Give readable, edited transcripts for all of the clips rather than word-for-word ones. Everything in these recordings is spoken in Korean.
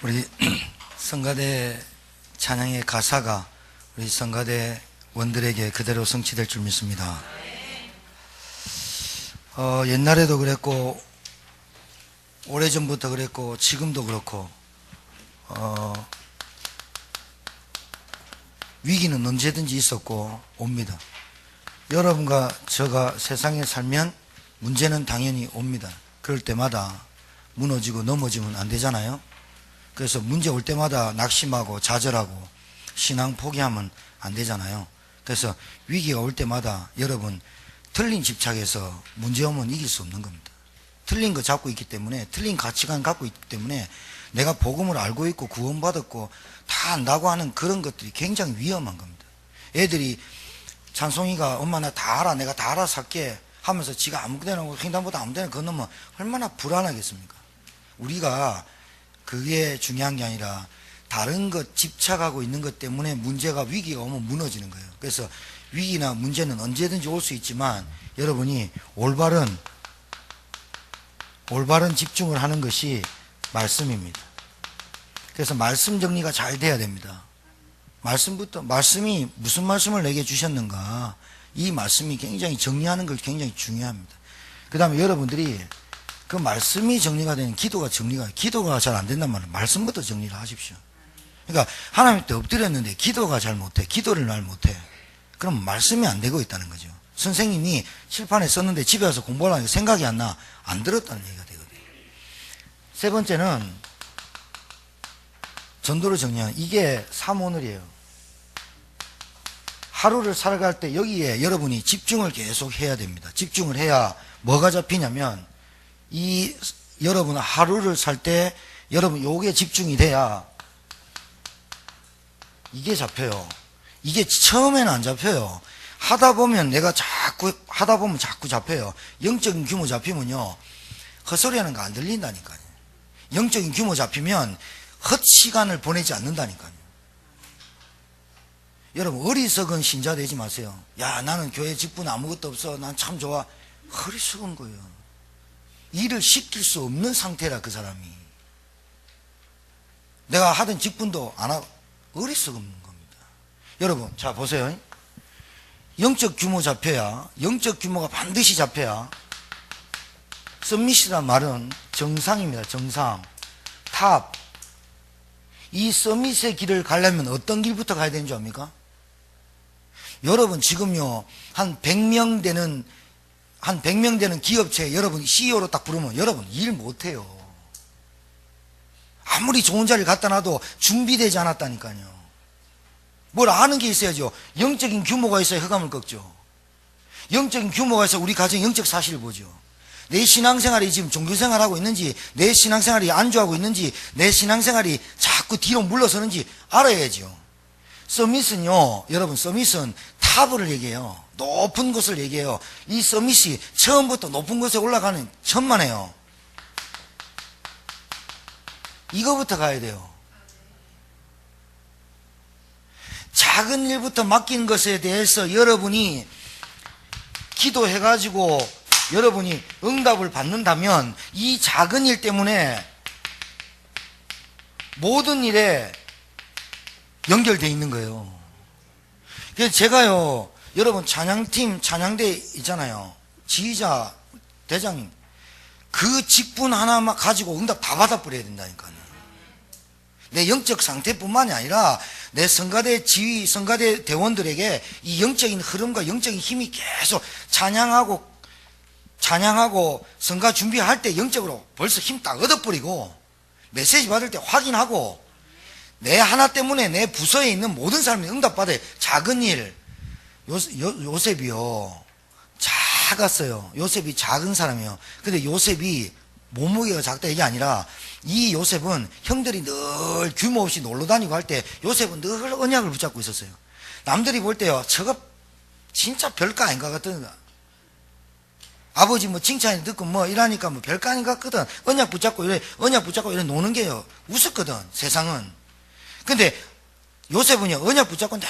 우리 성가대 찬양의 가사가 우리 성가대 원들에게 그대로 성취될 줄 믿습니다. 옛날에도 그랬고 오래전부터 그랬고 지금도 그렇고 위기는 언제든지 있었고 옵니다. 여러분과 저가 세상에 살면 문제는 당연히 옵니다. 그럴 때마다 무너지고 넘어지면 안 되잖아요. 그래서 문제 올 때마다 낙심하고 좌절하고 신앙 포기하면 안 되잖아요. 그래서 위기가 올 때마다 여러분 틀린 집착에서 문제 오면 이길 수 없는 겁니다. 틀린 거 잡고 있기 때문에, 틀린 가치관 갖고 있기 때문에 내가 복음을 알고 있고 구원받았고 다 안다고 하는 그런 것들이 굉장히 위험한 겁니다. 애들이 찬송이가 엄마 나 다 알아, 내가 다 알아서 할게 하면서 지가 아무데나 횡단보도 아무데나 건너면 얼마나 불안하겠습니까? 우리가 그게 중요한 게 아니라 다른 것 집착하고 있는 것 때문에 문제가, 위기가 오면 무너지는 거예요. 그래서 위기나 문제는 언제든지 올 수 있지만 여러분이 올바른 집중을 하는 것이 말씀입니다. 그래서 말씀 정리가 잘 돼야 됩니다. 말씀이 무슨 말씀을 내게 주셨는가, 이 말씀이 굉장히 정리하는 걸 굉장히 중요합니다. 그 다음에 여러분들이 그 말씀이 정리가 되는 기도가 잘 안 된단 말이에요. 말씀부터 정리를 하십시오. 그러니까 하나님께 엎드렸는데 기도가 잘 못해, 기도를 잘 못해, 그럼 말씀이 안 되고 있다는 거죠. 선생님이 칠판에 썼는데 집에 와서 공부하려니까 생각이 안 나, 안 들었다는 얘기가 되거든요. 세 번째는 전도를 정리하는, 이게 삼오늘이에요. 하루를 살아갈 때 여기에 여러분이 집중을 계속 해야 됩니다. 집중을 해야 뭐가 잡히냐면, 여러분 하루를 살 때 여러분 요게 집중이 돼야 이게 잡혀요. 이게 처음에는 안 잡혀요. 하다 보면 자꾸 잡혀요. 영적인 규모 잡히면요, 헛소리 하는 거 안 들린다니까요. 영적인 규모 잡히면 헛시간을 보내지 않는다니까요. 여러분 어리석은 신자 되지 마세요. 야, 나는 교회 직분 아무것도 없어, 난 참 좋아. 어리석은 거예요. 일을 시킬 수 없는 상태라, 그 사람이. 내가 하던 직분도 안 하고, 어리석은 겁니다. 여러분, 자 보세요. 영적 규모 잡혀야, 영적 규모가 반드시 잡혀야, 서밋이란 말은 정상입니다. 정상, 탑. 이 서밋의 길을 가려면 어떤 길부터 가야 되는 줄 압니까? 여러분 지금요, 한 100명 되는 기업체에 여러분 CEO로 딱 부르면 여러분 일 못해요. 아무리 좋은 자리를 갖다 놔도 준비되지 않았다니까요. 뭘 아는 게 있어야죠. 영적인 규모가 있어야 흑암을 꺾죠. 영적인 규모가 있어야 우리 가정 영적 사실을 보죠. 내 신앙생활이 지금 종교생활하고 있는지, 내 신앙생활이 안주하고 있는지, 내 신앙생활이 자꾸 뒤로 물러서는지 알아야죠. 서밋은요, 여러분 서밋은 탑을 얘기해요. 높은 곳을 얘기해요. 이 서밋이 처음부터 높은 곳에 올라가는 천만에요. 이거부터 가야 돼요. 작은 일부터 맡긴 것에 대해서 여러분이 기도해가지고 여러분이 응답을 받는다면 이 작은 일 때문에 모든 일에 연결되어 있는 거예요. 그래서 제가요, 여러분 찬양팀, 찬양대 있잖아요. 지휘자, 대장님, 그 직분 하나만 가지고 응답 다 받아버려야 된다니까요. 내 영적 상태뿐만이 아니라 내 성가대 지휘, 성가대 대원들에게 이 영적인 흐름과 영적인 힘이 계속 찬양하고 성가 준비할 때 영적으로 벌써 힘 딱 얻어버리고 메시지 받을 때 확인하고, 내 하나 때문에 내 부서에 있는 모든 사람이 응답받아요. 작은 일. 요셉이요, 작았어요. 요셉이 작은 사람이에요. 근데 요셉이 몸무게가 작다 이게 아니라, 이 요셉은 형들이 늘 규모 없이 놀러 다니고 할 때 요셉은 늘 언약을 붙잡고 있었어요. 남들이 볼 때요, 저거 진짜 별거 아닌 것 같거든. 아버지 뭐 칭찬을 듣고 뭐 이러니까 뭐 별거 아닌 것 같거든. 언약 붙잡고 이래 노는 게요, 웃었거든, 세상은. 근데 요셉은요, 언약 붙잡고 늘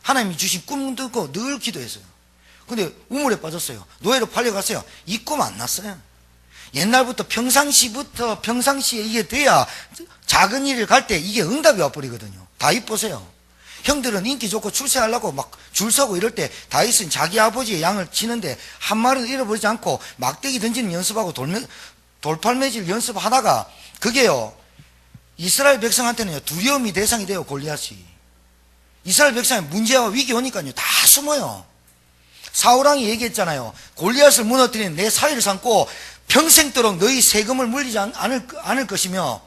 하나님이 주신 꿈 듣고 늘 기도했어요. 근데 우물에 빠졌어요. 노예로 팔려갔어요. 이 꿈 안 났어요. 옛날부터 평상시에 이게 돼야 작은 일을 갈 때 이게 응답이 와버리거든요. 다윗 보세요. 형들은 인기 좋고 출세하려고 막 줄 서고 이럴 때 다윗은 자기 아버지의 양을 치는데 한 마리도 잃어버리지 않고 막대기 던지는 연습하고 돌팔매질 연습하다가 그게요, 이스라엘 백성한테는요, 두려움이 대상이 돼요, 골리앗이. 이스라엘 백성이 문제와 위기 오니까요, 다 숨어요. 사울왕이 얘기했잖아요. 골리앗을 무너뜨리는 내 사위를 삼고 평생도록 너희 세금을 물리지 않을 것이며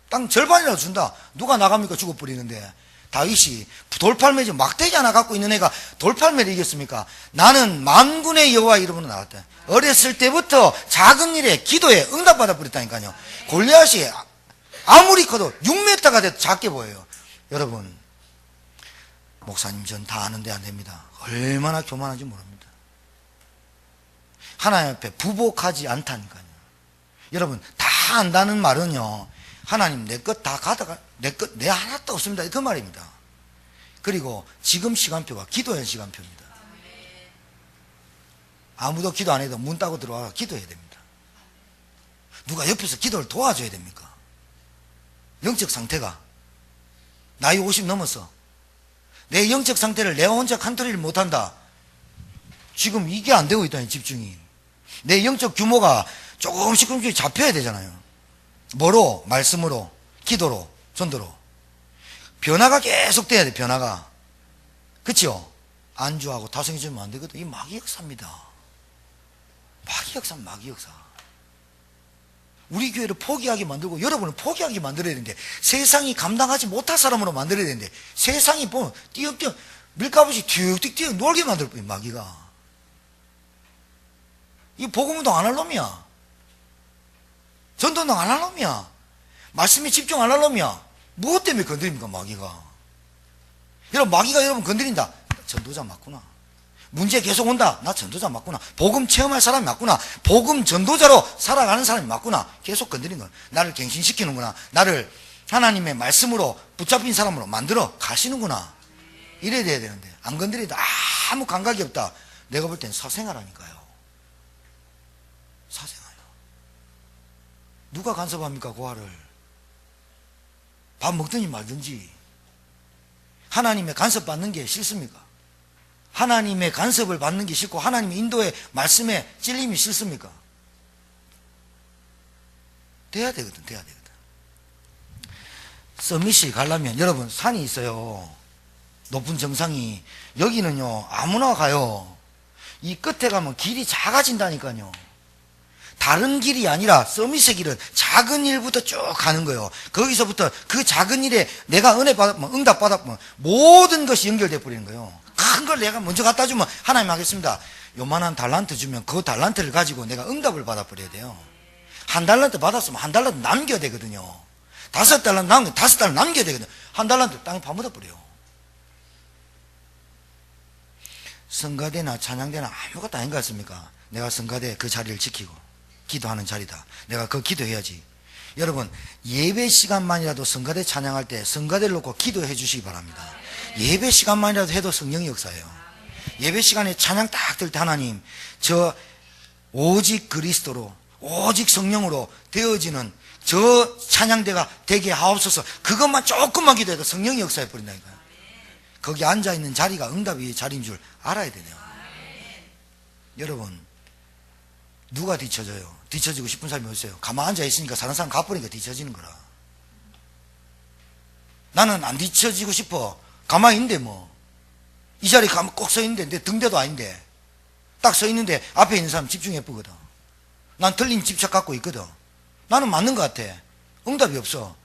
땅 절반이라도 준다. 누가 나갑니까? 죽어버리는데. 다윗이 돌팔매지 막대기 하나 갖고 있는 애가 돌팔매를 이겼습니까? 나는 만군의 여호와 이름으로 나왔다. 어렸을 때부터 작은 일에 기도에 응답받아 버렸다니까요. 골리앗이 아무리 커도 6m가 돼도 작게 보여요. 여러분, 목사님 전 다 아는데 안 됩니다. 얼마나 교만한지 모릅니다. 하나님 앞에 부복하지 않다니까요. 여러분, 다 안다는 말은요, 하나님 내 것 다 가다가 내 하나도 없습니다, 그 말입니다. 그리고 지금 시간표가 기도의 시간표입니다. 아무도 기도 안 해도 문 따고 들어와 기도해야 됩니다. 누가 옆에서 기도를 도와줘야 됩니까? 영적 상태가 나이 50 넘었어. 내 영적 상태를 내가 혼자 컨트롤을 못한다. 지금 이게 안 되고 있다니, 집중이. 내 영적 규모가 조금씩 잡혀야 되잖아요. 뭐로? 말씀으로, 기도로, 전도로. 변화가 계속 돼야 돼, 변화가. 그치요? 안주하고 다성해지면 안 되거든. 이 마귀 역사입니다. 마귀 역사, 마귀 역사. 우리 교회를 포기하게 만들고 여러분을 포기하게 만들어야 되는데, 세상이 감당하지 못할 사람으로 만들어야 되는데, 세상이 보면 띄엄띄엄 밀가부시 튀익 뛰어 놀게 만들 뿐이 마귀가. 이 복음운동 안 할 놈이야. 전도운동 안 할 놈이야. 말씀에 집중 안 할 놈이야. 무엇 때문에 건드립니까, 마귀가? 여러분, 마귀가 여러분 건드린다. 전도자 맞구나. 문제 계속 온다. 나 전도자 맞구나. 복음 체험할 사람이 맞구나. 복음 전도자로 살아가는 사람이 맞구나. 계속 건드리는 거야. 나를 갱신시키는구나. 나를 하나님의 말씀으로 붙잡힌 사람으로 만들어 가시는구나. 이래야 돼야 되는데, 안 건드리다 아무 감각이 없다. 내가 볼 땐 사생아라니까요. 사생아요. 누가 간섭합니까, 고아를? 밥 먹든지 말든지. 하나님의 간섭 받는 게 싫습니까? 하나님의 간섭을 받는 게 싫고 하나님의 인도의 말씀에 찔림이 싫습니까? 돼야 되거든. 서밋이 가려면 여러분, 산이 있어요. 높은 정상이. 여기는요, 아무나 가요. 이 끝에 가면 길이 작아진다니까요. 다른 길이 아니라 서밋의 길은 작은 일부터 쭉 가는 거예요. 거기서부터 그 작은 일에 내가 은혜 받으면, 응답 받았면 모든 것이 연결돼 버리는 거예요. 큰 걸 내가 먼저 갖다 주면 하나님 하겠습니다. 요만한 달란트 주면 그 달란트를 가지고 내가 응답을 받아 버려야 돼요. 한 달란트 받았으면 한 달란트 남겨야 되거든요. 5달란트 남겨 5달란트 남겨야 되거든요. 한 달란트 땅에 파묻어 버려요. 성가대나 찬양대나 아무것도 아닌 것 같습니까? 내가 성가대 그 자리를 지키고 기도하는 자리다. 내가 그 기도해야지. 여러분, 예배 시간만이라도 성가대 찬양할 때 성가대를 놓고 기도해 주시기 바랍니다. 예배 시간만이라도 해도 성령의 역사예요. 예배 시간에 찬양 딱 들 때 하나님, 저 오직 그리스도로 오직 성령으로 되어지는 저 찬양대가 되게 하옵소서. 그것만 조금만 기도해도 성령의 역사에 버린다니까요. 거기 앉아있는 자리가 응답의 자리인 줄 알아야 되네요. 여러분, 누가 뒤처져요? 뒤처지고 싶은 사람이 어딨어요? 가만 앉아있으니까 사는 사람 가버리니까 뒤처지는 거라. 나는 안 뒤처지고 싶어. 가만히 있는데 뭐. 이 자리에 가면 꼭 서 있는데 내 등대도 아닌데 딱 서 있는데 앞에 있는 사람 집중해 보거든. 난 틀린 집착 갖고 있거든. 나는 맞는 것 같아. 응답이 없어.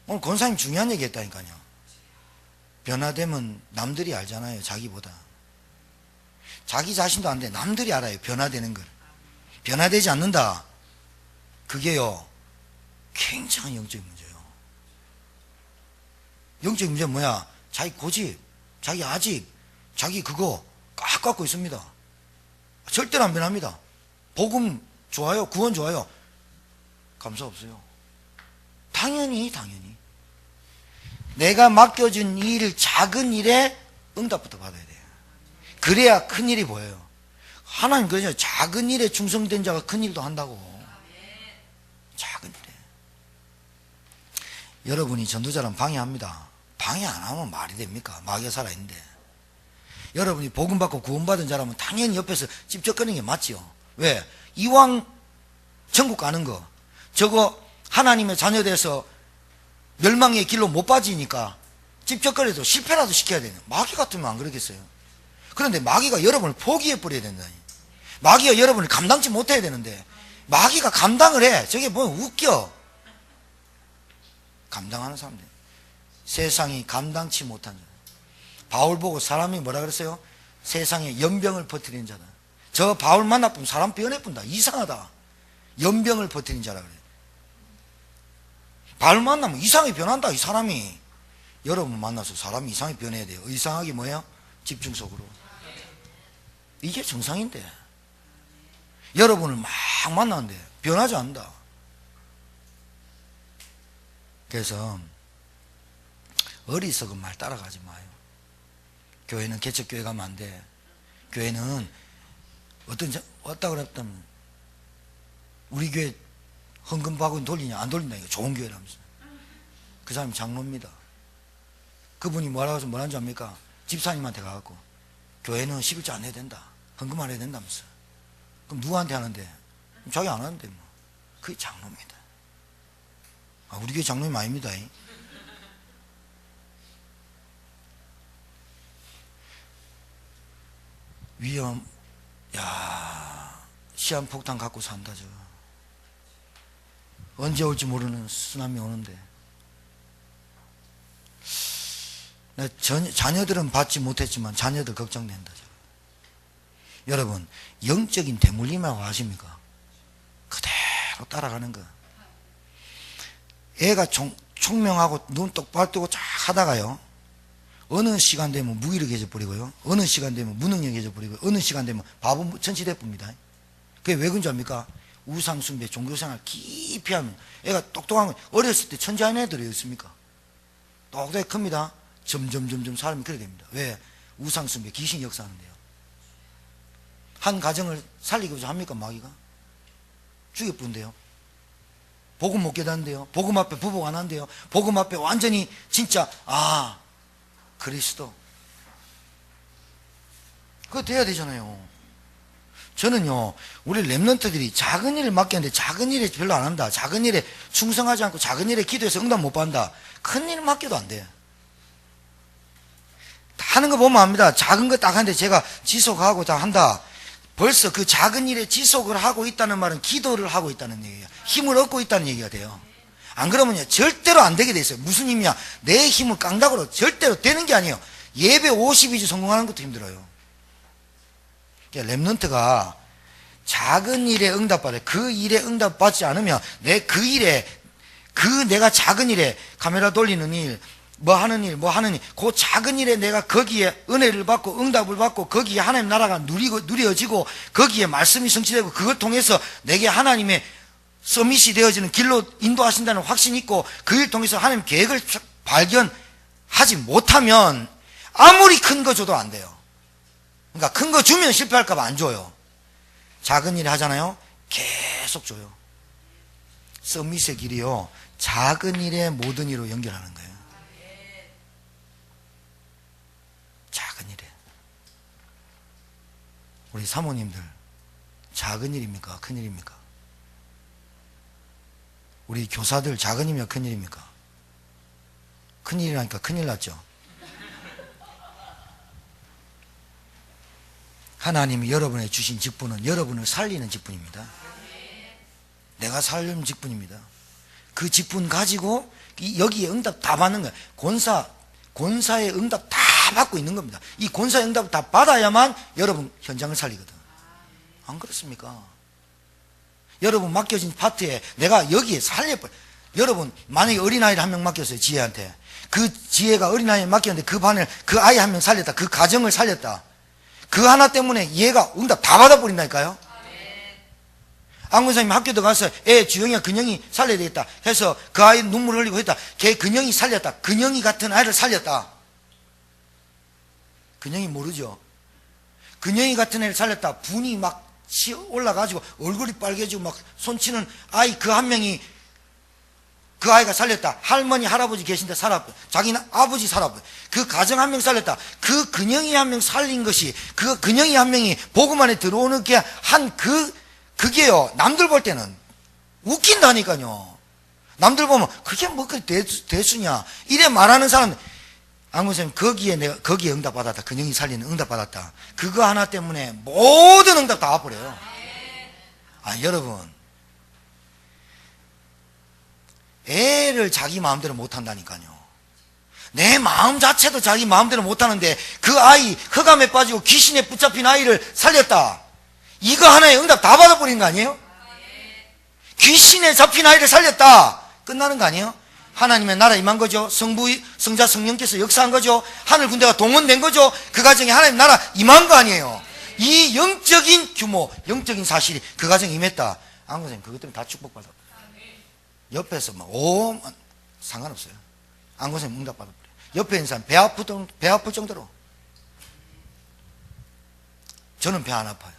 오늘 권사님 중요한 얘기 했다니까요. 변화되면 남들이 알잖아요. 자기보다. 자기 자신도 안 돼. 남들이 알아요. 변화되는 걸. 변화되지 않는다. 그게요, 굉장한 영적인 문제예요. 영적인 문제는 뭐야? 자기 고집, 자기 아집, 자기 그거 꽉 갖고 있습니다. 절대로 안 변합니다. 복음 좋아요. 구원 좋아요. 감사 없어요. 당연히 내가 맡겨준 일, 작은 일에 응답부터 받아야 돼요. 그래야 큰 일이 보여요. 하나님 그러잖아요. 작은 일에 충성된 자가 큰 일도 한다고. 작은 일에. 여러분이 전도자는 방해합니다. 방해 안 하면 말이 됩니까? 마귀가 살아있는데. 여러분이 복음받고 구원받은 자라면 당연히 옆에서 찝쩍거리는 게 맞지요. 왜? 이왕 천국 가는 거, 저거 하나님의 자녀돼서 멸망의 길로 못 빠지니까 찝쩍거려도 실패라도 시켜야 되는. 마귀 같으면 안 그러겠어요. 그런데 마귀가 여러분을 포기해버려야 된다. 마귀가 여러분을 감당치 못해야 되는데 마귀가 감당을 해. 저게 뭐 웃겨. 감당하는 사람들. 세상이 감당치 못한 자. 바울 보고 사람이 뭐라 그랬어요? 세상에 연병을 퍼뜨리는 자다. 저 바울 만나보면 사람 변해본다. 이상하다. 연병을 퍼뜨리는 자라 그래. 바울 만나면 이상하게 변한다. 이 사람이. 여러분 만나서 사람이 이상하게 변해야 돼요. 이상하게 뭐예요? 집중 속으로. 이게 정상인데. 여러분을 막 만나는데 변하지 않는다. 그래서 어리석은 말 따라가지 마요. 교회는 개척교회 가면 안 돼. 교회는 왔다 그랬다면 우리 교회 헌금 바구니 돌리냐 안 돌린다. 이거 좋은 교회라면서. 그 사람이 장로입니다. 그분이 뭐라고 해서 뭐라는 줄 압니까? 집사님한테 가갖고 교회는 11조 안 해야 된다. 헌금 안 해야 된다면서. 그럼 누구한테 하는데? 자기 안 하는데 뭐. 그게 장로입니다. 아, 우리 교회 장로님 아닙니다. 위험, 시한폭탄 갖고 산다, 저. 언제 올지 모르는 쓰나미 오는데. 자녀들은 받지 못했지만 자녀들 걱정된다, 저. 여러분, 영적인 대물림이라고 아십니까? 그대로 따라가는 거. 애가 총명하고 눈 똑바로 뜨고 쫙 하다가요. 어느 시간 되면 무기력해져 버리고요. 어느 시간 되면 무능력해져 버리고요. 어느 시간 되면 바보 천치돼 봅니다. 그게 왜 그런 줄 압니까? 우상숭배, 종교생활 깊이 하면 애가 똑똑한 거. 어렸을 때 천재한 애들이었습니까? 똑똑하게 큽니다. 점점 사람이 그렇게 됩니다. 왜? 우상숭배, 귀신 역사하는데요. 한 가정을 살리고자 합니까? 마귀가? 죽여뿐데요. 복음 못 깨닫는데요. 복음 앞에 부복 안 한대요. 복음 앞에 완전히 진짜 그리스도. 그거 돼야 되잖아요. 저는요, 우리 랩런트들이 작은 일을 맡겼는데 작은 일에 별로 안 한다. 작은 일에 충성하지 않고 작은 일에 기도해서 응답 못 받는다. 큰 일 맡겨도 안 돼. 하는 거 보면 압니다. 작은 거 딱 하는데 제가 지속하고 다 한다. 벌써 그 작은 일에 지속을 하고 있다는 말은 기도를 하고 있다는 얘기예요. 힘을 얻고 있다는 얘기가 돼요. 안 그러면요, 절대로 안 되게 돼 있어요. 무슨 힘이야? 내 힘을 깡다구로 절대로 되는 게 아니에요. 예배 52주 성공하는 것도 힘들어요. 랩런트가 작은 일에 응답받아요. 그 일에 응답받지 않으면 내가 작은 일에 카메라 돌리는 일, 뭐 하는 일, 그 작은 일에 내가 거기에 은혜를 받고 응답을 받고 거기에 하나님 나라가 누려지고 거기에 말씀이 성취되고 그걸 통해서 내게 하나님의 서밋이 되어지는 길로 인도하신다는 확신이 있고 그 일 통해서 하나님 계획을 발견하지 못하면 아무리 큰 거 줘도 안 돼요. 그러니까 큰 거 주면 실패할까 봐 안 줘요. 작은 일 하잖아요. 계속 줘요. 서밋의 길이요, 작은 일에 모든 일로 연결하는 거예요. 작은 일에. 우리 사모님들, 작은 일입니까? 큰 일입니까? 우리 교사들, 작은 일이면 큰 일입니까? 큰 일이라니까 큰일 났죠. 하나님이 여러분에 주신 직분은 여러분을 살리는 직분입니다. 내가 살리는 직분입니다. 그 직분 가지고 여기에 응답 다 받는 거예요. 권사의 응답 다 받고 있는 겁니다. 이 권사의 응답을 다 받아야만 여러분 현장을 살리거든. 안 그렇습니까? 여러분 맡겨진 파트에 내가 여기에 살려버려. 여러분 만약에 어린아이를 한 명 맡겼어요. 지혜한테. 그 지혜가 어린아이를 맡겼는데 그 반을 그 아이 한 명 살렸다. 그 가정을 살렸다. 그 하나 때문에 얘가 응답 다 받아버린다니까요. 안군사님 학교도 가서 애 주영이가 근영이 살려야 되겠다 해서 그 아이 눈물 흘리고 했다. 걔 근영이 살렸다. 근영이 같은 아이를 살렸다. 근영이 모르죠. 근영이 같은 애를 살렸다. 분이 막 올라가지고 얼굴이 빨개지고 막 손치는 아이 그 한 명이 그 아이가 살렸다. 할머니 할아버지 계신데 살았고 자기 아버지 살았고 그 가정 한 명 살렸다. 그 근영이 한 명 살린 것이 그 근영이 한 명이 복음 안에 들어오는 게 한 그게요 남들 볼 때는 웃긴다니까요. 남들 보면 그게 뭐 그 대수냐 이래 말하는 사람 안구선생님 거기에 응답받았다. 근영이 살리는 응답받았다. 그거 하나 때문에 모든 응답 다 와버려요. 여러분 애를 자기 마음대로 못한다니까요. 내 마음 자체도 자기 마음대로 못하는데 그 아이 흑암에 빠지고 귀신에 붙잡힌 아이를 살렸다. 이거 하나에 응답 다 받아버린 거 아니에요? 귀신에 잡힌 아이를 살렸다. 끝나는 거 아니에요? 하나님의 나라 임한 거죠. 성자 성령께서 역사한 거죠. 하늘 군대가 동원된 거죠. 그 가정에 하나님 나라 임한 거 아니에요. 이 영적인 규모, 영적인 사실이 그 가정에 임했다. 안구선생님 그것 때문에 다 축복받았다. 옆에서 막 상관없어요. 안구선생님 응답받았어요. 옆에 있는 사람 배 아플 정도로. 저는 배 안 아파요.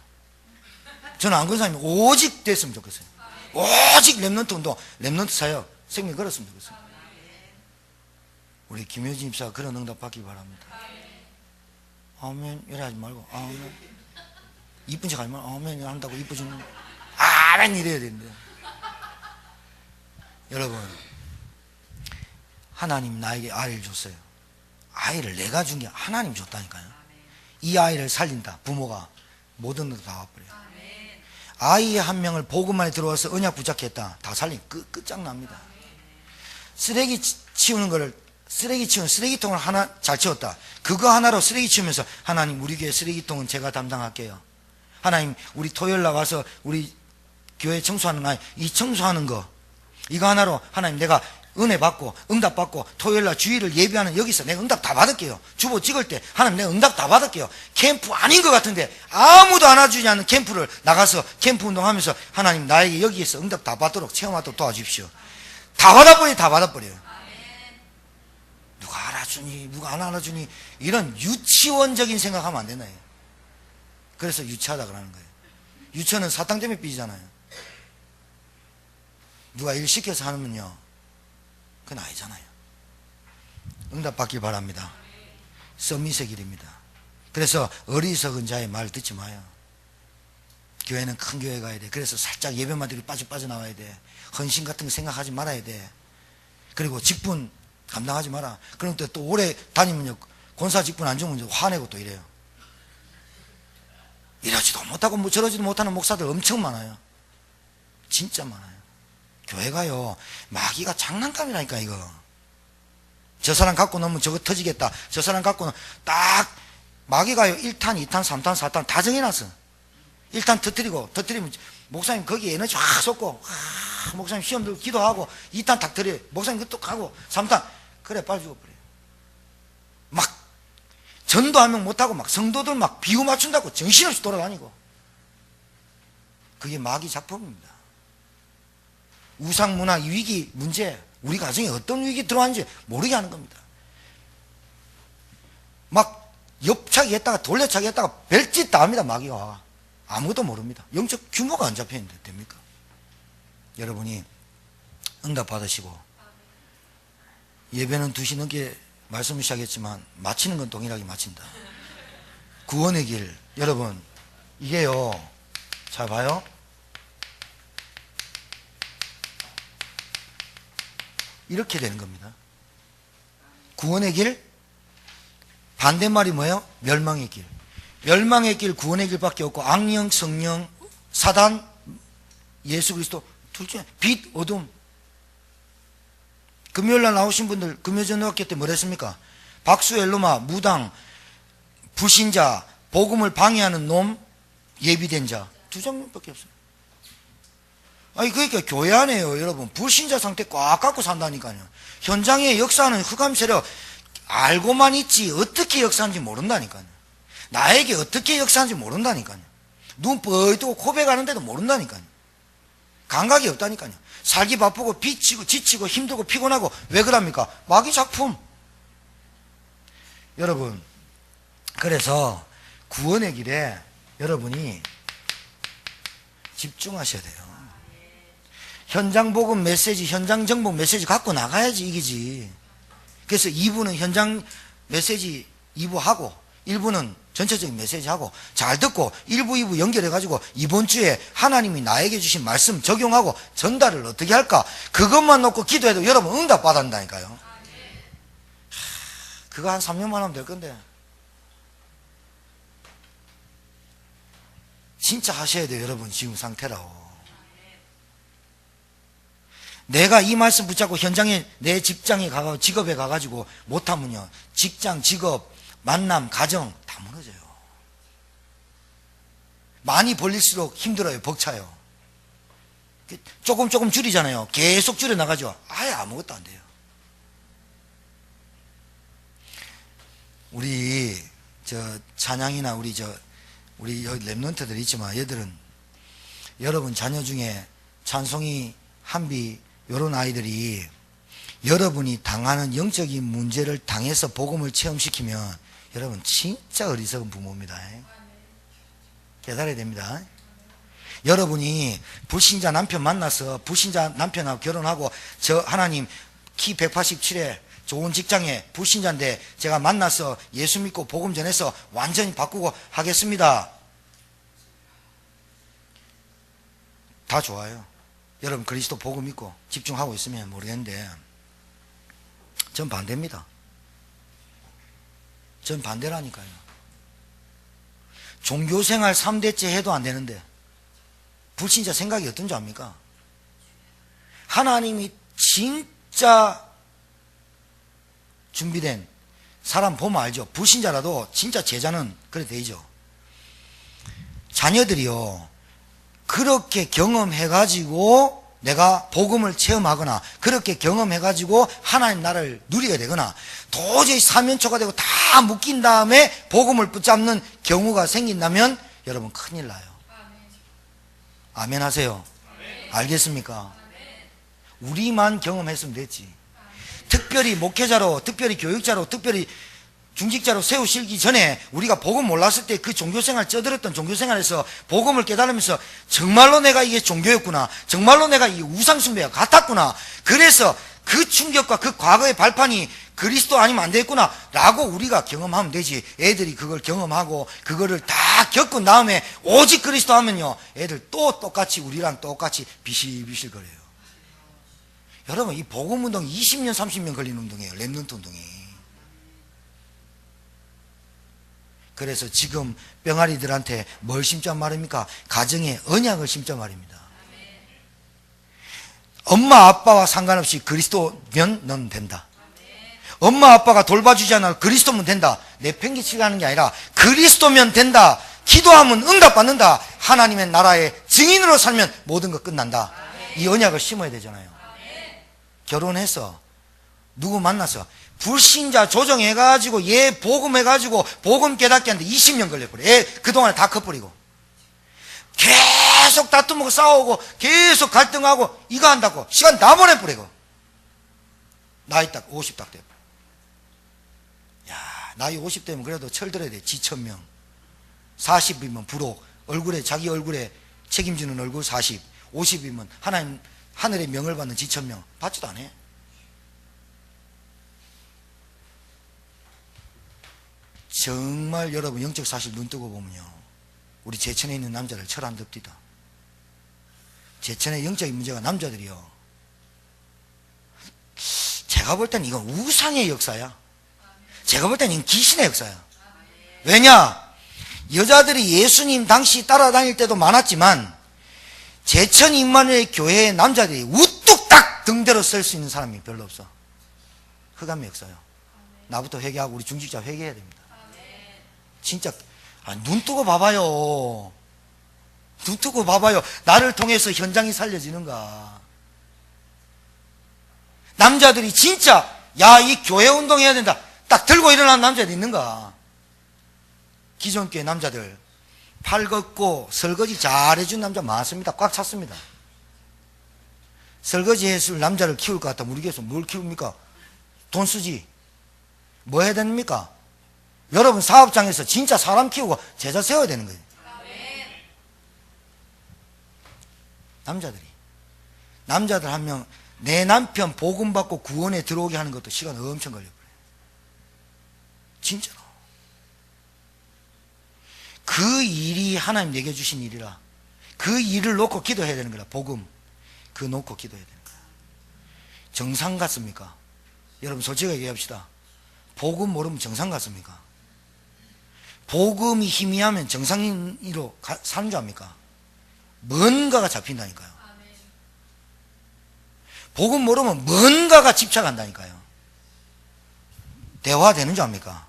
저는 안구선생님이 오직 됐으면 좋겠어요. 오직 렘넌트 운동, 렘넌트 사역 생명 걸었으면 좋겠어요. 우리 김효진 입사가 그런 응답 받기 바랍니다. 아멘 이래 하지 말고 아멘 이쁜 척 하지 말고 아멘 한다고 이쁘지는 아멘 이래야 되는데 여러분 하나님 나에게 아이를 줬어요. 아이를 내가 준 게 하나님 줬다니까요. 이 아이를 살린다. 부모가 모든 것도 다 와버려요. 아이 한 명을 복음 안에 들어와서 언약 붙잡게 했다. 다 살린 끝장납니다. 쓰레기 치우는 거를 쓰레기 치우는 쓰레기통을 하나 잘 치웠다. 그거 하나로 쓰레기 치우면서 하나님 우리 교회 쓰레기통은 제가 담당할게요. 하나님 우리 토요일 날 와서 우리 교회 청소하는 아이 이 청소하는 거 이거 하나로 하나님 내가 은혜 받고 응답 받고 토요일 날 주일을 예비하는 여기서 내가 응답 다 받을게요. 주보 찍을 때 하나님 내가 응답 다 받을게요. 캠프 아닌 것 같은데 아무도 안아주지 않는 캠프를 나가서 캠프 운동하면서 하나님 나에게 여기에서 응답 다 받도록 체험하도록 도와주십시오. 다 받아버려요. 누가 알아주니 누가 안 알아주니 이런 유치원적인 생각하면 안 되나요? 그래서 유치하다 그러는 거예요. 유치원은 사탕 때문에 삐지잖아요. 누가 일 시켜서 하면요 그건 아니잖아요. 응답 받길 바랍니다. 서밋의 길입니다. 그래서 어리석은 자의 말 듣지 마요. 교회는 큰 교회 가야 돼. 그래서 살짝 예배만 들이 빠져나와야 돼. 헌신 같은 거 생각하지 말아야 돼. 그리고 직분 감당하지 마라. 그럼 또 오래 다니면요 권사 직분 안 주면 화내고 또 이래요. 이러지도 못하고 뭐 저러지도 못하는 목사들 엄청 많아요. 진짜 많아요. 교회가요 마귀가 장난감이라니까. 이거 저 사람 갖고 놓으면 저거 터지겠다. 저 사람 갖고는 딱 마귀가요 1탄 2탄 3탄 4탄 다 정해놨어. 1탄 터뜨리면 목사님 거기에 에너지 확 쏟고 목사님 시험 들고 기도하고 2탄 딱 터뜨려 목사님 그또 가고 3탄 그래 빨리 죽어버려요. 막 전도 한 명 못하고 막 성도들 막 비유 맞춘다고 정신없이 돌아다니고. 그게 마귀 작품입니다. 우상문화 위기 문제 우리 가정에 어떤 위기 들어왔는지 모르게 하는 겁니다. 막 옆차기 했다가 돌려차기 했다가 별짓 다 합니다. 마귀가 아무것도 모릅니다. 영적 규모가 안 잡혀있는데 됩니까? 여러분이 응답 받으시고 예배는 2시 넘게 말씀을 시작했지만 마치는 건 동일하게 마친다. 구원의 길 여러분 이게요 잘 봐요. 이렇게 되는 겁니다. 구원의 길 반대말이 뭐예요? 멸망의 길. 멸망의 길 구원의 길밖에 없고 악령 성령 사단 예수 그리스도 둘 중에 빛 어둠. 금요일날 나오신 분들 금요전도학교 때 뭘 했습니까? 박수 엘로마 무당 불신자 복음을 방해하는 놈 예비된 자 두 종류밖에 없어요. 아니 그러니까 교회 안에요 여러분 불신자 상태 꽉 갖고 산다니까요. 현장에 역사하는 흑암 세력 알고만 있지 어떻게 역사하는지 모른다니까요. 나에게 어떻게 역사하는지 모른다니까요. 눈 뻘 뜨고 고백하는데도 모른다니까요. 감각이 없다니까요. 살기 바쁘고 지치고 힘들고 피곤하고 왜 그럽니까? 마귀 작품. 여러분 그래서 구원의 길에 여러분이 집중하셔야 돼요. 현장 복음 메시지, 현장 정복 메시지 갖고 나가야지 이기지. 그래서 2부는 현장 메시지 2부 하고 1부는 전체적인 메시지 하고 잘 듣고 1부, 2부 연결해가지고 이번 주에 하나님이 나에게 주신 말씀 적용하고 전달을 어떻게 할까? 그것만 놓고 기도해도 여러분 응답 받았다니까요. 그거 한 3년만 하면 될 건데. 진짜 하셔야 돼요, 여러분. 지금 상태라고. 내가 이 말씀 붙잡고 현장에, 내 직장에 가고 직업에 가가지고 못하면요, 직장, 직업, 만남, 가정 다 무너져요. 많이 벌릴수록 힘들어요. 벅차요. 조금 줄이잖아요. 계속 줄여나가죠. 아예 아무것도 안 돼요. 우리 찬양이나 우리 여기 랩런트들 있지만 얘들은 여러분 자녀 중에 찬송이, 한비 이런 아이들이 여러분이 당하는 영적인 문제를 당해서 복음을 체험시키면 여러분 진짜 어리석은 부모입니다. 깨달아야 됩니다. 여러분이 불신자 남편 만나서 불신자 남편하고 결혼하고 저 하나님 키 187에 좋은 직장에 불신자인데 제가 만나서 예수 믿고 복음 전해서 완전히 바꾸고 하겠습니다. 다 좋아요. 여러분 그리스도 복음 믿고 집중하고 있으면 모르겠는데 전 반대입니다. 전 반대라니까요. 종교생활 3대째 해도 안 되는데 불신자 생각이 어떤 줄 압니까? 하나님이 진짜 준비된 사람 보면 알죠. 불신자라도 진짜 제자는 그래 되죠. 자녀들이요 그렇게 경험해가지고 내가 복음을 체험하거나 그렇게 경험해가지고 하나님 나라를 누리게 되거나 도저히 사면초가 되고 다 묶인 다음에 복음을 붙잡는 경우가 생긴다면 여러분 큰일 나요. 아멘 하세요. 알겠습니까? 우리만 경험했으면 됐지. 특별히 목회자로, 특별히 교육자로, 특별히 중직자로 세우시기 전에 우리가 복음 몰랐을 때 그 종교생활 쩌들었던 종교생활에서 복음을 깨달으면서 정말로 내가 이게 종교였구나, 정말로 내가 이 우상숭배가 같았구나, 그래서 그 충격과 그 과거의 발판이 그리스도 아니면 안 되겠구나 라고 우리가 경험하면 되지. 애들이 그걸 경험하고 그거를 다 겪은 다음에 오직 그리스도 하면요 애들 또 똑같이 우리랑 똑같이 비실비실 거려요. 여러분 이 복음운동 20년 30년 걸리는 운동이에요. 랩런트 운동이. 그래서 지금 병아리들한테 뭘 심자 말입니까? 가정에 언약을 심자 말입니다. 엄마 아빠와 상관없이 그리스도면 넌 된다. 엄마 아빠가 돌봐주지 않아 그리스도면 된다. 내 팽개치게 하는 게 아니라 그리스도면 된다. 기도하면 응답받는다. 하나님의 나라의 증인으로 살면 모든 것 끝난다. 이 언약을 심어야 되잖아요. 결혼해서 누구 만나서 불신자 조정해가지고 얘 복음해가지고 복음 깨닫게 하는데 20년 걸려버려. 얘 그동안에 다 커버리고 계속 다투고 싸우고 계속 갈등하고 이거 한다고 시간 다 보내버리고 나이 딱 50 딱 돼. 야 나이 50 되면 그래도 철들어야 돼. 지천명 40이면 부록 얼굴에 자기 얼굴에 책임지는 얼굴 40 50이면 하나님 하늘의 명을 받는 지천명 받지도 않아. 정말 여러분 영적 사실 눈 뜨고 보면요 우리 제천에 있는 남자들 철 안 듭디다. 제천의 영적인 문제가 남자들이요 제가 볼 때는 이건 우상의 역사야. 제가 볼 때는 이건 귀신의 역사야. 왜냐 여자들이 예수님 당시 따라다닐 때도 많았지만 제천 임마누엘 교회의 남자들이 우뚝 딱 등대로 설 수 있는 사람이 별로 없어. 흑암의 역사요. 나부터 회개하고 우리 중직자 회개해야 됩니다. 진짜 눈 뜨고 봐봐요. 눈 뜨고 봐봐요. 나를 통해서 현장이 살려지는가. 남자들이 진짜 야 이 교회 운동해야 된다 딱 들고 일어나는 남자들이 있는가. 기존 교회 남자들 팔 걷고 설거지 잘해준 남자 많습니다. 꽉 찼습니다. 설거지 해줄 남자를 키울 것 같다면 우리 교회에서 뭘 키웁니까? 돈 쓰지. 뭐 해야 됩니까? 여러분 사업장에서 진짜 사람 키우고 제자 세워야 되는 거예요. 남자들 한 명 내 남편 복음 받고 구원에 들어오게 하는 것도 시간 엄청 걸려버려요. 진짜로. 그 일이 하나님 내게 주신 일이라 그 일을 놓고 기도해야 되는 거라. 복음 그거 놓고 기도해야 되는 거야. 정상 같습니까? 여러분 솔직하게 얘기합시다. 복음 모르면 정상 같습니까? 복음이 희미하면 정상인으로 사는 줄 압니까? 뭔가가 잡힌다니까요. 복음 모르면 뭔가가 집착한다니까요. 대화되는 줄 압니까?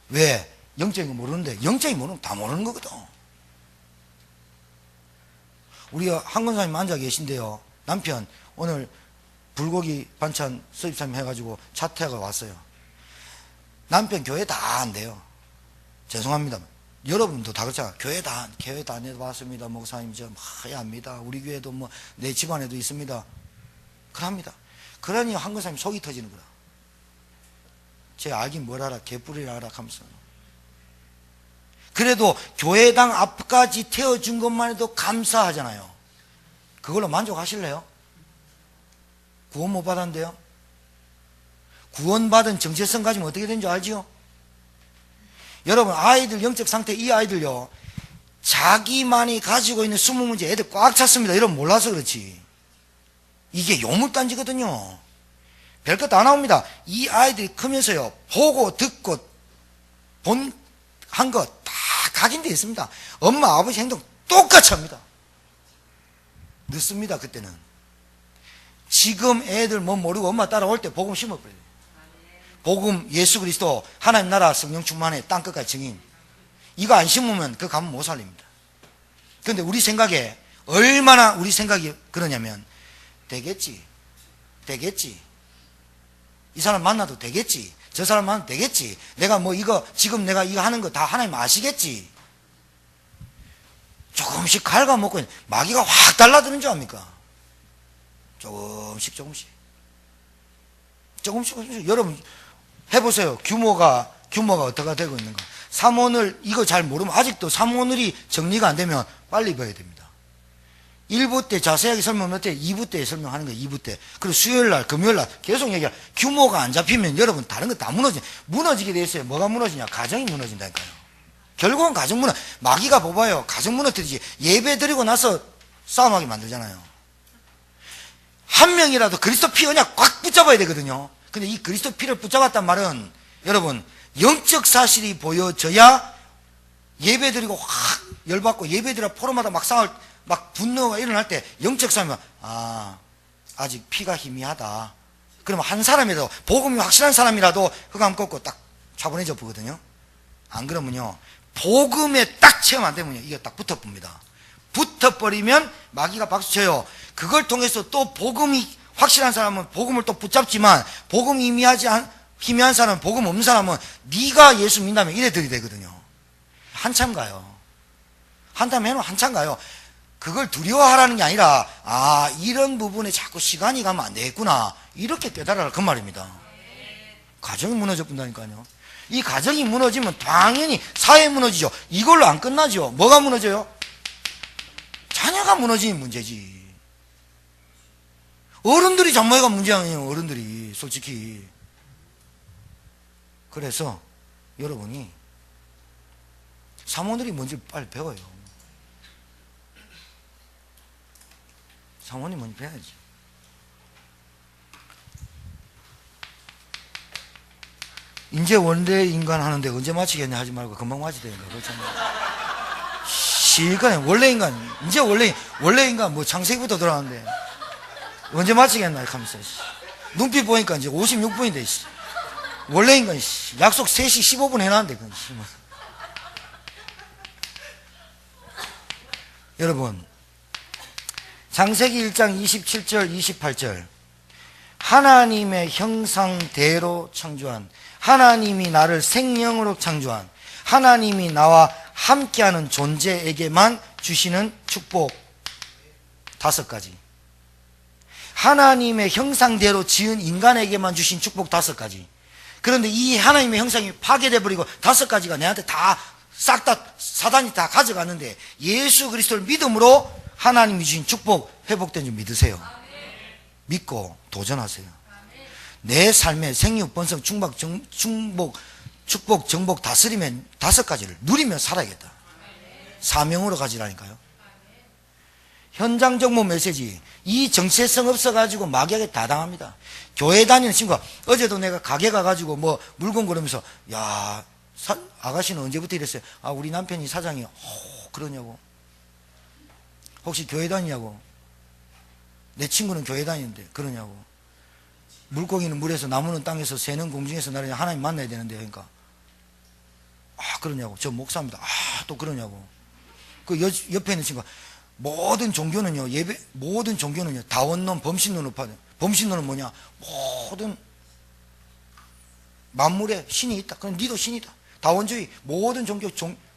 왜? 영적인 거 모르는데 영적인 모르면 다 모르는 거거든. 우리 한 권사님 앉아 계신데요. 남편 오늘 불고기 반찬 수입사님 해가지고 차 태워가 왔어요. 남편 교회 다 안 돼요. 죄송합니다. 여러분도 다 그렇잖아. 교회 다 내봤습니다. 목사님 좀 합니다. 우리 교회도 뭐 내 집안에도 있습니다. 그럽니다. 그러니 한 권사님 속이 터지는 거라. 제 알긴 뭘 알아. 개뿔이라 알아 하면서. 그래도 교회당 앞까지 태워준 것만 해도 감사하잖아요. 그걸로 만족하실래요? 구원 못 받았는데요. 구원받은 정체성 가지면 어떻게 되는지 알지요? 여러분 아이들 영적 상태 이 아이들요 자기만이 가지고 있는 20문제 애들 꽉 찼습니다. 여러분 몰라서 그렇지. 이게 요물단지거든요. 별것 다 나옵니다. 이 아이들이 크면서요 보고 듣고 한 거 다 각인되어 있습니다. 엄마 아버지 행동 똑같이 합니다. 늦습니다. 그때는 지금 애들 뭐 모르고 엄마 따라올 때 복음 심어버려요. 복음 예수 그리스도 하나님 나라 성령 충만해 땅끝까지 증인 이거 안 심으면 그 가문 못 살립니다. 그런데 우리 생각에 얼마나 우리 생각이 그러냐면 되겠지 이 사람 만나도 되겠지 저 사람 만나도 되겠지 내가 뭐 이거 지금 내가 이거 하는 거 다 하나님 아시겠지. 조금씩 갉아먹고 마귀가 확 달라드는 줄 압니까? 조금씩 여러분 해보세요. 규모가 어떻게 되고 있는가. 삼오늘 이거 잘 모르면 아직도 삼오늘이 정리가 안 되면 빨리 봐야 됩니다. 1부 때 자세하게 설명할 때 2부 때 설명하는 거예요. 2부 때. 그리고 수요일날 금요일날 계속 얘기할 규모가 안 잡히면 여러분 다른 거 다 무너지게 돼 있어요. 뭐가 무너지냐? 가정이 무너진다니까요. 결국은 가정 무너 마귀가 뽑아요. 가정 무너뜨리지. 예배 드리고 나서 싸움하게 만들잖아요. 한 명이라도 그리스도 피 언약 꽉 붙잡아야 되거든요. 근데 이 그리스도 피를 붙잡았단 말은 여러분 영적 사실이 보여져야 예배 드리고 확 열받고 예배 드려 포럼하다 막 싸울 막 분노가 일어날 때 영적 싸움이면 아직 피가 희미하다. 그러면 한 사람이라도 복음이 확실한 사람이라도 흑암 꺾고 딱 차분해져 보거든요. 안 그러면요 복음에 딱 체험 안 되면요 이게 딱 붙어봅니다. 붙어버리면 마귀가 박수쳐요. 그걸 통해서 또 복음이 확실한 사람은 복음을 또 붙잡지만 복음이 희미한 사람은 복음 없는 사람은 네가 예수 믿다면 이래 들이 되거든요. 한참 가요. 한참 가요. 그걸 두려워하라는 게 아니라 이런 부분에 자꾸 시간이 가면 안 되겠구나 이렇게 깨달아라 그 말입니다. 가정이 무너져 본다니까요. 이 가정이 무너지면 당연히 사회 무너지죠. 이걸로 안 끝나죠. 뭐가 무너져요? 자녀가 무너지는 문제지. 어른들이 잘못해가 문제 아니에요. 어른들이 솔직히. 그래서 여러분이 사모들이 뭔지 빨리 배워요. 사모님 뭔지 배워야지. 이제 원래 인간 하는데 언제 마치겠냐 하지 말고 금방 마치야 되니까 그렇잖아요. 시간에 원래 인간 이제 원래 인간 뭐 창세기부터 들어왔는데 언제 마치겠나 하면서 눈빛 보니까 이제 56분인데 원래 인간 약속 3시 15분 해놨는데 여러분 창세기 1장 27절 28절 하나님의 형상대로 창조한 하나님이 나를 생명으로 창조한 하나님이 나와 함께하는 존재에게만 주시는 축복 5가지. 하나님의 형상대로 지은 인간에게만 주신 축복 5가지. 그런데 이 하나님의 형상이 파괴돼 버리고 5가지가 내한테 다 싹 다 사단이 다 가져갔는데 예수 그리스도를 믿음으로 하나님이 주신 축복 회복된 줄 믿으세요. 믿고 도전하세요. 내 삶의 생육, 번성, 축복, 정복, 다스리면 5가지를 누리며 살아야겠다. 사명으로 가지라니까요. 현장 정보 메시지. 이 정체성 없어가지고 마귀에게 다 당합니다. 교회 다니는 친구가 어제도 내가 가게 가가지고 뭐 물건 걸으면서 야 아가씨는 언제부터 이랬어요? 아 우리 남편이 사장이요. 그러냐고. 혹시 교회 다니냐고. 내 친구는 교회 다니는데 그러냐고. 물고기는 물에서 나무는 땅에서 새는 공중에서 나를 하나님 만나야 되는데 그러니까 그러냐고. 저 목사입니다. 또 그러냐고. 그 옆에 있는 친구가 모든 종교는요 모든 종교는요 다원론 범신론으로 파요. 범신론은 뭐냐? 모든 만물에 신이 있다. 그럼 니도 신이다. 다원주의 모든 종교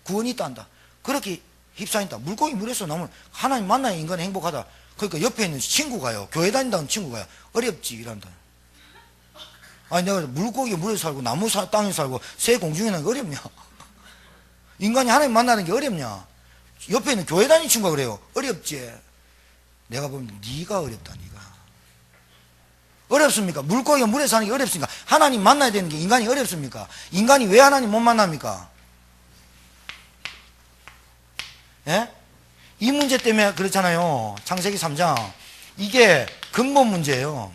구원이 있다 한다. 그렇게 휩싸인다. 물고기 물에서 나오면 하나님 만나야 인간이 행복하다. 그러니까 옆에 있는 친구가요 교회 다닌다는 친구가요 어렵지 이란다. 아니 내가 물고기 물에서 살고 나무 땅에 살고 새 공중에 나는 게 어렵냐? 인간이 하나님 만나는 게 어렵냐? 옆에 있는 교회 다니는 친구가 그래요. 어렵지. 내가 보면 네가 어렵다. 네가 어렵습니까? 물고기가 물에 사는 게 어렵습니까? 하나님 만나야 되는 게 인간이 어렵습니까? 인간이 왜 하나님 못 만납니까? 예? 이 문제 때문에 그렇잖아요. 창세기 3장 이게 근본 문제예요.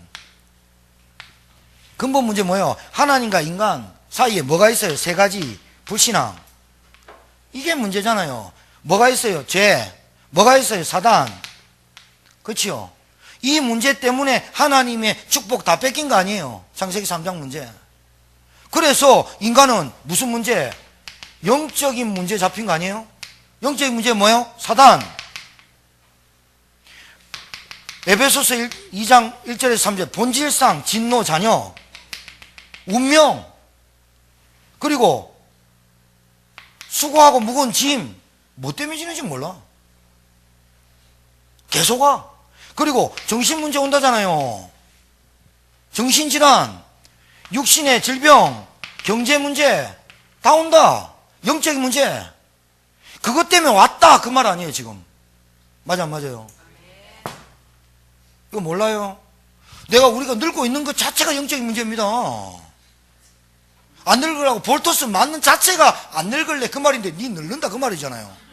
근본 문제 뭐예요? 하나님과 인간 사이에 뭐가 있어요? 3가지 불신앙. 이게 문제잖아요. 뭐가 있어요? 죄. 뭐가 있어요? 사단. 그렇죠? 이 문제 때문에 하나님의 축복 다 뺏긴 거 아니에요? 창세기 3장 문제. 그래서 인간은 무슨 문제? 영적인 문제 잡힌 거 아니에요? 영적인 문제 뭐예요? 사단. 에베소서 2장 1절에서 3절 본질상 진노 자녀 운명 그리고 수고하고 무거운 짐 뭐 때문에 지는지 몰라. 계속 와. 그리고 정신문제 온다잖아요. 정신질환, 육신의 질병, 경제문제 다 온다. 영적인 문제. 그것 때문에 왔다 그 말 아니에요 지금. 맞아 안 맞아요? 이거 몰라요? 우리가 늙고 있는 것 자체가 영적인 문제입니다. 안 늙으라고 볼토스 맞는 자체가 안 늙을래 그 말인데 니 늙는다 그 말이잖아요.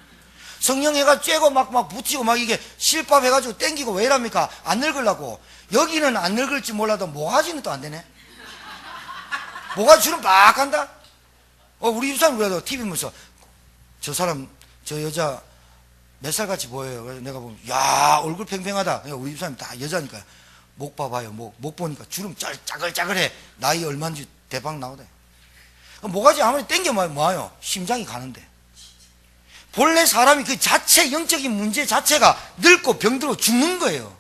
성령 해가 쬐고 막 붙이고 막 이게 실밥 해가지고 땡기고 왜 이랍니까? 안 늙으려고. 여기는 안 늙을지 몰라도 모가지는 또 안 되네. 모가지 주름 막 간다. 우리 집사람 그래도 TV 보면서 저 사람 저 여자 몇 살 같이 보여요. 그래서 내가 보면 야 얼굴 팽팽하다. 우리 집사람 다 여자니까 목 봐봐요. 목 보니까 주름 짜글짜글해. 나이 얼마인지 대박 나오대. 모가지 아무리 땡겨면 뭐예요? 심장이 가는데. 본래 사람이 그 자체 영적인 문제 자체가 늙고 병들고 죽는 거예요.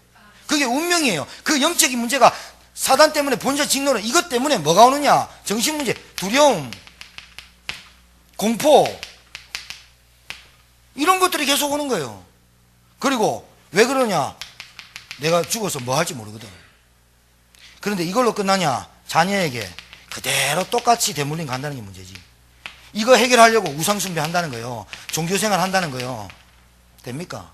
그게 운명이에요. 그 영적인 문제가 사단 때문에 본질 직노는 이것 때문에 뭐가 오느냐? 정신 문제, 두려움, 공포 이런 것들이 계속 오는 거예요. 그리고 왜 그러냐? 내가 죽어서 뭐 할지 모르거든. 그런데 이걸로 끝나냐? 자녀에게 그대로 똑같이 대물림 간다는 게 문제지. 이거 해결하려고 우상숭배 한다는 거예요. 종교생활 한다는 거예요. 됩니까?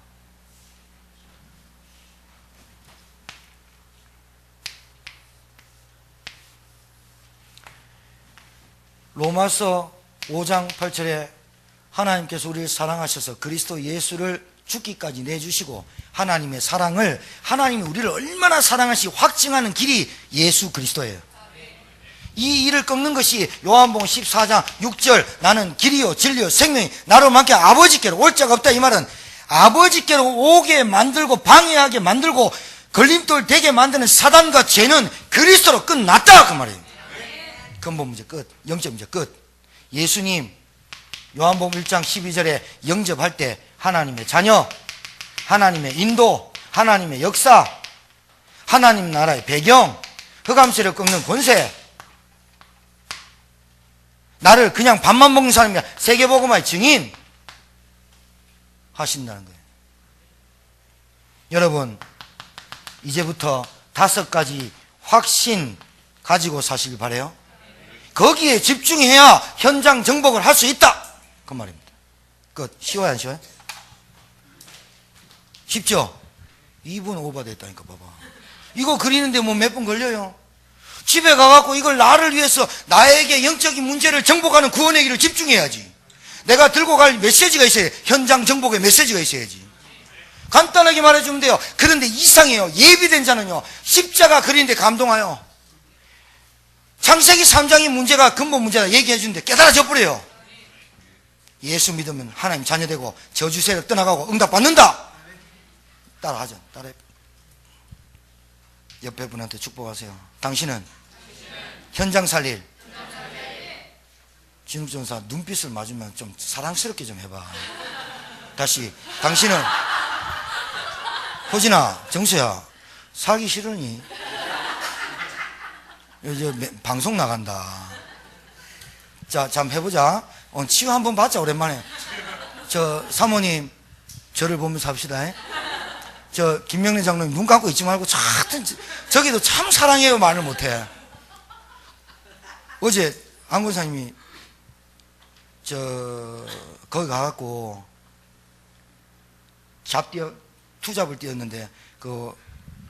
로마서 5장 8절에 하나님께서 우리를 사랑하셔서 그리스도 예수를 죽기까지 내주시고 하나님의 사랑을 하나님이 우리를 얼마나 사랑하시 확증하는 길이 예수 그리스도예요. 이 일을 꺾는 것이 요한복음 14장 6절 나는 길이요 진리요 생명이 나로 많게 아버지께로 올 자가 없다. 이 말은 아버지께로 오게 만들고 방해하게 만들고 걸림돌 되게 만드는 사단과 죄는 그리스도로 끝났다 그 말이에요. 근본 문제 끝. 영적 문제 끝. 예수님 요한복음 1장 12절에 영접할 때 하나님의 자녀, 하나님의 인도, 하나님의 역사, 하나님 나라의 배경, 흑암세를 꺾는 권세, 나를 그냥 밥만 먹는 사람이 아니라 세계복음화의 증인 하신다는 거예요. 여러분 이제부터 5가지 확신 가지고 사시길 바라요. 거기에 집중해야 현장 정복을 할 수 있다, 그 말입니다. 끝. 쉬워요, 안 쉬워요? 쉽죠? 2분 오버됐다니까. 봐봐, 이거 그리는데 뭐 몇 분 걸려요? 집에 가갖고 이걸 나를 위해서 나에게 영적인 문제를 정복하는 구원의 길을 집중해야지. 내가 들고 갈 메시지가 있어야 돼. 현장 정복의 메시지가 있어야지. 간단하게 말해주면 돼요. 그런데 이상해요. 예비된 자는요, 십자가 그리는데 감동하여 창세기 3장의 문제가 근본 문제다 얘기해 주는데 깨달아져 버려요. 예수 믿으면 하나님 자녀되고 저주 세력 떠나가고 응답 받는다. 따라하죠. 따라해. 옆에 분한테 축복하세요. 당신은 현장 살릴 진흙전사. 눈빛을 맞으면 좀 사랑스럽게 좀 해봐. 다시. 당신은, 호진아, 정수야, 사기 싫으니? 이제 방송 나간다. 자, 잠 해보자. 치유 한번 받자, 오랜만에. 사모님, 저를 보면서 합시다. 김명래 장로님, 눈 감고 있지 말고, 저기도 참 사랑해요, 말을 못해. 어제, 안 권사님이, 거기 가갖고, 투잡을 뛰었는데,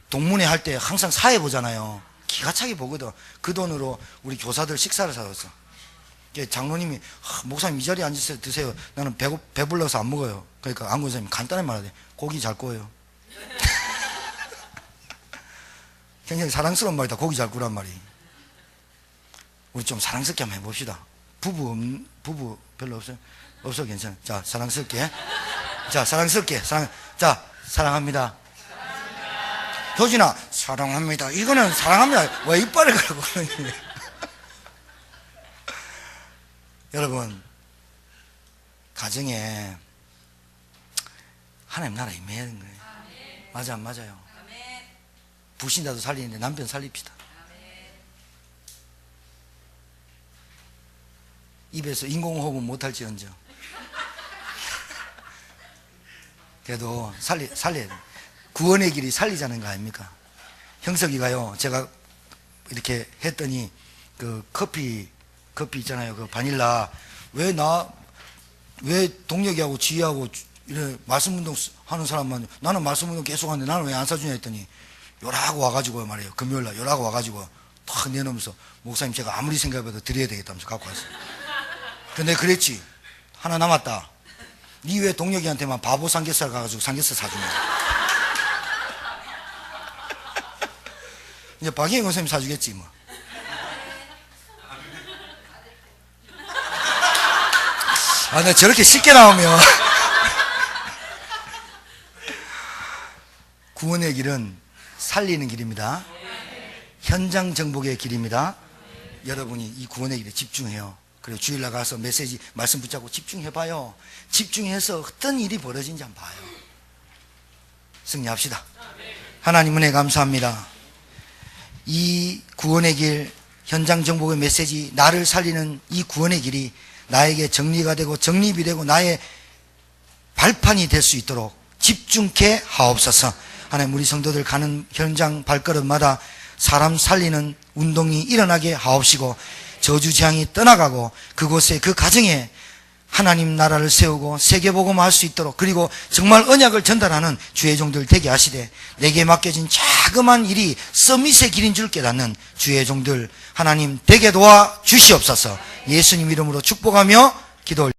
동문회 할 때 항상 사회 보잖아요. 기가 차게 보거든. 그 돈으로 우리 교사들 식사를 사줬어. 장로님이, 목사님 이 자리에 앉으세요, 드세요. 나는 배불러서 안 먹어요. 그러니까 안 권사님이 간단히 말하대. 고기 잘 구워요. 굉장히 사랑스러운 말이다. 고기 잘 구란 말이. 우리 좀 사랑스럽게 한번 해봅시다. 부부 별로 없어요? 없어, 괜찮아. 자, 사랑스럽게. 자, 사랑스럽게. 사랑합니다. 효진아, 사랑합니다. 이거는 사랑합니다. 왜 이빨을 가르고 그러니? 여러분, 가정에 하나님 나라 임해야 되는 거예요. 맞아, 안 맞아요? 부신자도 살리는데 남편 살립시다. 입에서 인공호흡은 못할지언정 그래도 살려야 돼. 구원의 길이 살리자는 거 아닙니까? 형석이가요, 제가 이렇게 했더니 커피 있잖아요. 바닐라. 왜 동력이하고 지혜하고 이래 말씀 운동 하는 사람만, 나는 말씀 운동 계속 하는데 나는 왜 안 사주냐 했더니 요라고 와가지고 말이에요. 금요일날 요라고 와가지고 탁 내놓으면서, 목사님 제가 아무리 생각해도 드려야 되겠다면서 갖고 왔어요. 근데 그랬지. 하나 남았다. 니 왜 동력이한테만 바보 삼겹살 가가지고 삼겹살 사주냐. 이제 박희영 선생님 사주겠지 뭐. 나 저렇게 쉽게 나오면 구원의 길은 살리는 길입니다. 현장 정복의 길입니다. 여러분이 이 구원의 길에 집중해요. 그리고 주일날 가서 메시지 말씀 붙잡고 집중해봐요. 집중해서 어떤 일이 벌어진지 한번 봐요. 승리합시다. 하나님 은혜 감사합니다. 이 구원의 길, 현장 정복의 메시지, 나를 살리는 이 구원의 길이 나에게 정리가 되고 정립이 되고 나의 발판이 될 수 있도록 집중케 하옵소서. 하나님, 우리 성도들 가는 현장 발걸음마다 사람 살리는 운동이 일어나게 하옵시고, 저주재앙이 떠나가고 그곳에, 그 가정에 하나님 나라를 세우고 세계복음화 할 수 있도록, 그리고 정말 언약을 전달하는 주의 종들 되게 하시되, 내게 맡겨진 자그마한 일이 서밋의 길인 줄 깨닫는 주의 종들 하나님 되게 도와 주시옵소서. 예수님 이름으로 축복하며 기도 올립니다.